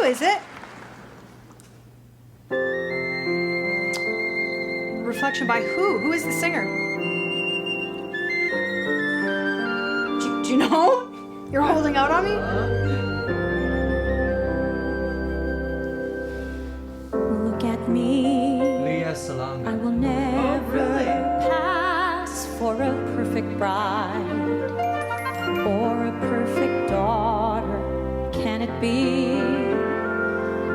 is it? Reflection by who? Who is the singer? Do you know? You're holding out on me? Look at me. Lea Salonga. I will never pass for a perfect bride or a perfect daughter. Can it be?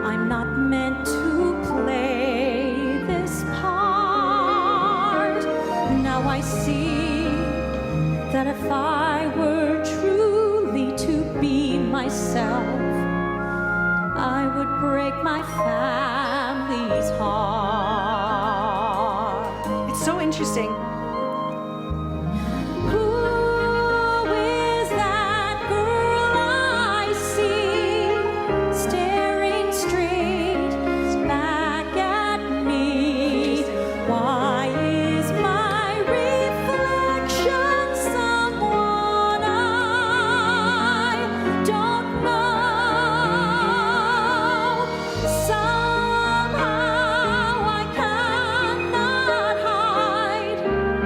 I'm not meant to play this part. Now I see that if I were truly to be myself, I would break my family's heart. It's so interesting. Who is that girl I see staring straight back at me? Why is my reflection someone I don't know? Somehow I cannot hide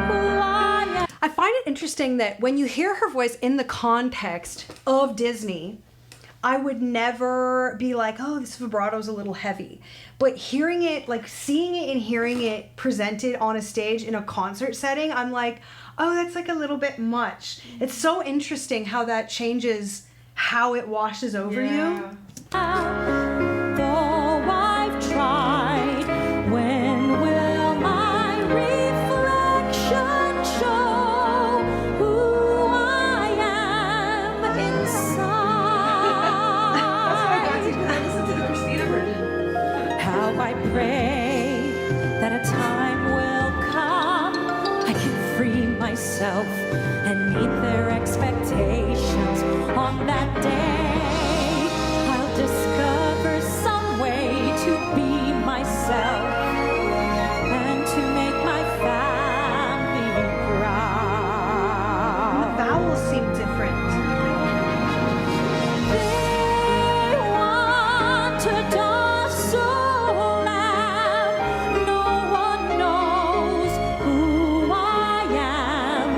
who I am. I find it interesting that when you hear her voice in the context of Disney, I would never be like, oh, this vibrato's a little heavy. But hearing it, like seeing it and hearing it presented on a stage in a concert setting, I'm like, oh, that's like a little bit much. It's so interesting how that changes how it washes over you. Though I've tried, when will my reflection show who I am inside? How I pray that a time will come I can free myself and meet their expectations. On that day, I'll discover some way to be myself and to make my family proud. Vowels seem different. They want to docile lamb. No one knows who I am.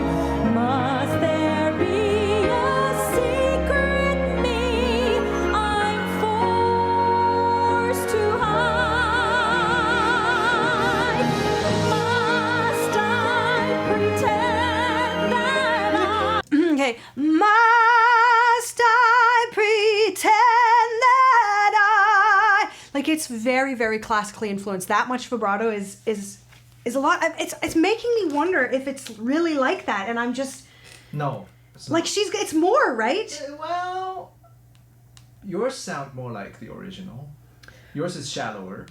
Must there be a secret me I'm forced to hide? Must I pretend that Okay. Must I pretend that I like it's very, very classically influenced. That much vibrato is a lot. It's making me wonder if it's really like that, and I'm just No. It's like it's more, right? well, yours sound more like the original. Yours is shallower.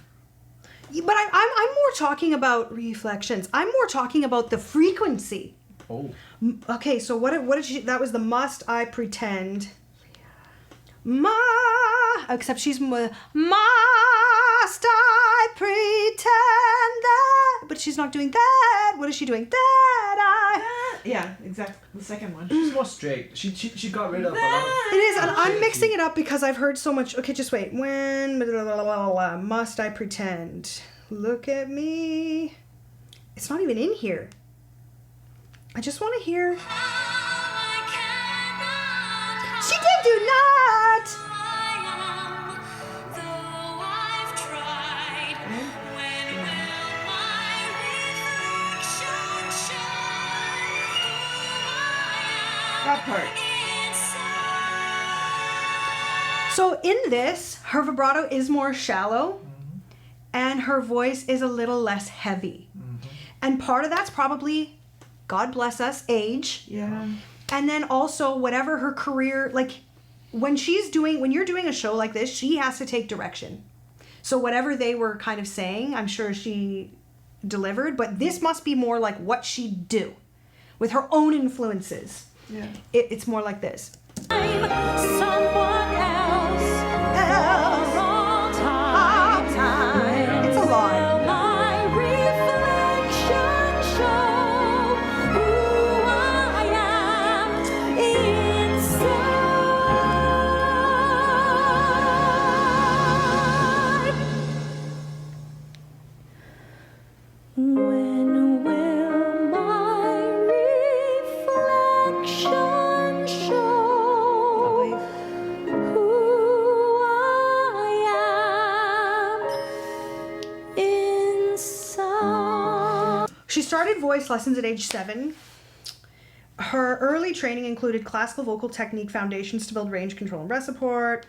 But I'm more talking about reflections. I'm more talking about the frequency. Oh. Okay, so what did she? That was the must I pretend. Except she's must I pretend that? But she's not doing that. What is she doing? That I. Yeah, exactly. The second one. She's more straight. She got rid of a lot of. It is, and I'm mixing it up because I've heard so much. Okay, just wait. When must I pretend? Look at me. It's not even in here. I just want to hear. She did do not. That part. So in this, her vibrato is more shallow, and her voice is a little less heavy. And part of that's probably, God bless us, age. Yeah. And then also whatever her career, like when you're doing a show like this, she has to take direction. So whatever they were kind of saying, I'm sure she delivered, but this must be more like what she'd do with her own influences. Yeah. It's more like this. I'm someone else. For all time. It's a lot. Will my reflection show who I am inside? started voice lessons at age 7. Her early training included classical vocal technique foundations to build range control and breath support.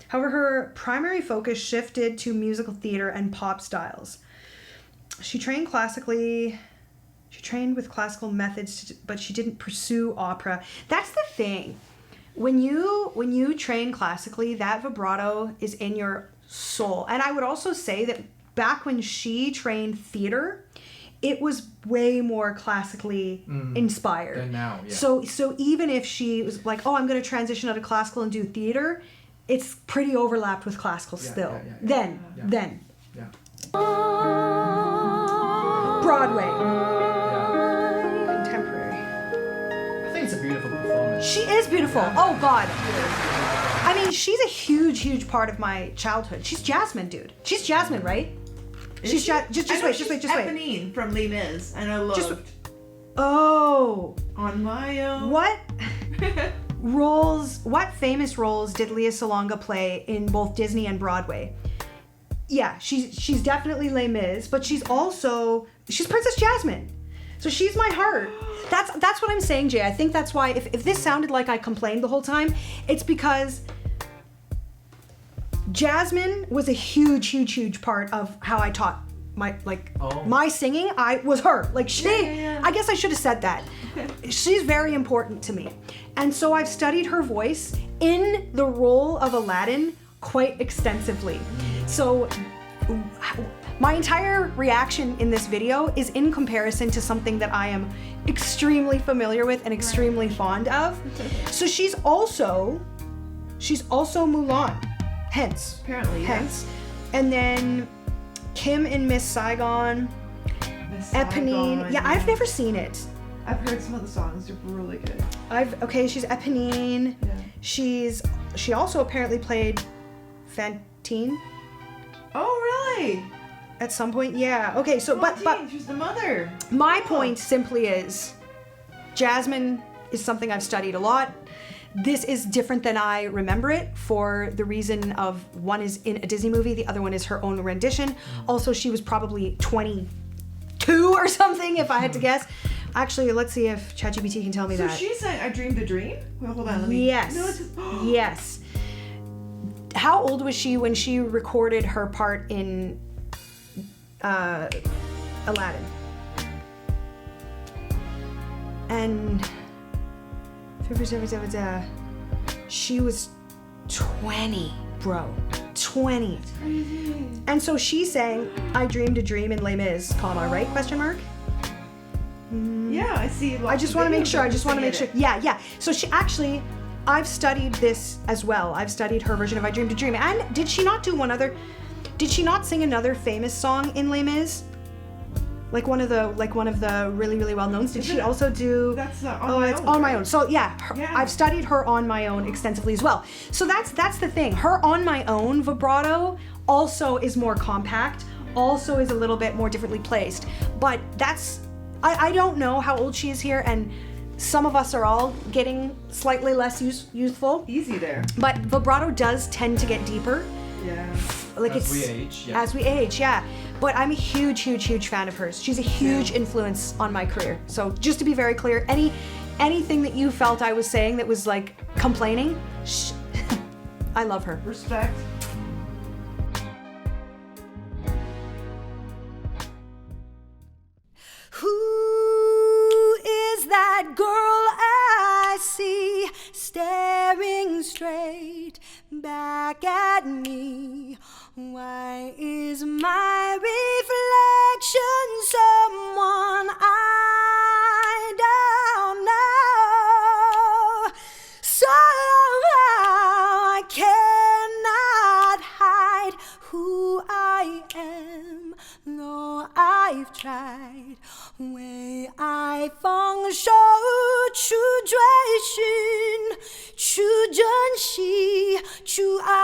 However, her primary focus shifted to musical theater and pop styles. She trained with classical methods, but she didn't pursue opera. That's the thing. When you train classically, that vibrato is in your soul. And I would also say that back when she trained theater, it was way more classically inspired. Than now, yeah. So even if she was like, oh, I'm going to transition out of classical and do theater, it's pretty overlapped with classical still. Then. Yeah. Broadway. Yeah. Contemporary. I think it's a beautiful performance. She is beautiful. Yeah. Oh, God. I mean, she's a huge part of my childhood. She's Jasmine, dude. She's Jasmine, right? She's just wait. Eponine from Les Mis, and I loved. Oh. On my own. What famous roles did Lea Salonga play in both Disney and Broadway? Yeah, she's definitely Les Mis, but she's Princess Jasmine. So she's my heart. That's what I'm saying, Jay. I think that's why if this sounded like I complained the whole time, it's because Jasmine was a huge part of how I taught my singing. I was her. Like I guess I should have said that. She's very important to me. And so I've studied her voice in the role of Aladdin quite extensively. So my entire reaction in this video is in comparison to something that I am extremely familiar with and extremely fond of. So she's also Mulan. Hence. Apparently, Hence. And then Kim in Miss Saigon. Eponine. Yeah, I've never seen it. I've heard some of the songs. They're really good. She's Eponine. Yeah. She also apparently played Fantine Oh, really? at some point. Yeah. Okay, so but she's the mother. my point simply is Jasmine is something I've studied a lot. This is different than I remember it for the reason of one is in a Disney movie, the other one is her own rendition. Also, she was probably 22 or something, if I had to guess. Actually, let's see if ChatGPT can tell me that. So she sang I Dreamed a Dream? Well, hold on, let me... Yes. No, it's... Yes. How old was she when she recorded her part in Aladdin? And... she was 20, bro. 20. That's crazy. And so she sang I Dreamed a Dream in Les Mis, comma, right? Question mark? Yeah, I see. I just want to make sure. Yeah. So she actually, I've studied this as well. I've studied her version of I Dreamed a Dream. And did she not sing another famous song in Les Mis? Like one of the really well knowns. Did she also do? That's On My Own. So yeah, I've studied her On My Own extensively as well. So that's the thing. Her On My Own vibrato also is more compact. Also is a little bit more differently placed. But I don't know how old she is here, and some of us are all getting slightly less youthful. Easy there. But vibrato does tend to get deeper. Yeah. Like As we age, yeah. As we age, yeah. But I'm a huge fan of hers. She's a huge influence on my career. So just to be very clear, anything that you felt I was saying that was like complaining, I love her. Respect. Who is that girl I see staring straight back at me? Why is my reflection someone I don't know? Somehow I cannot hide who I am, though I've tried. 为爱放手，去追寻，去珍惜，去爱。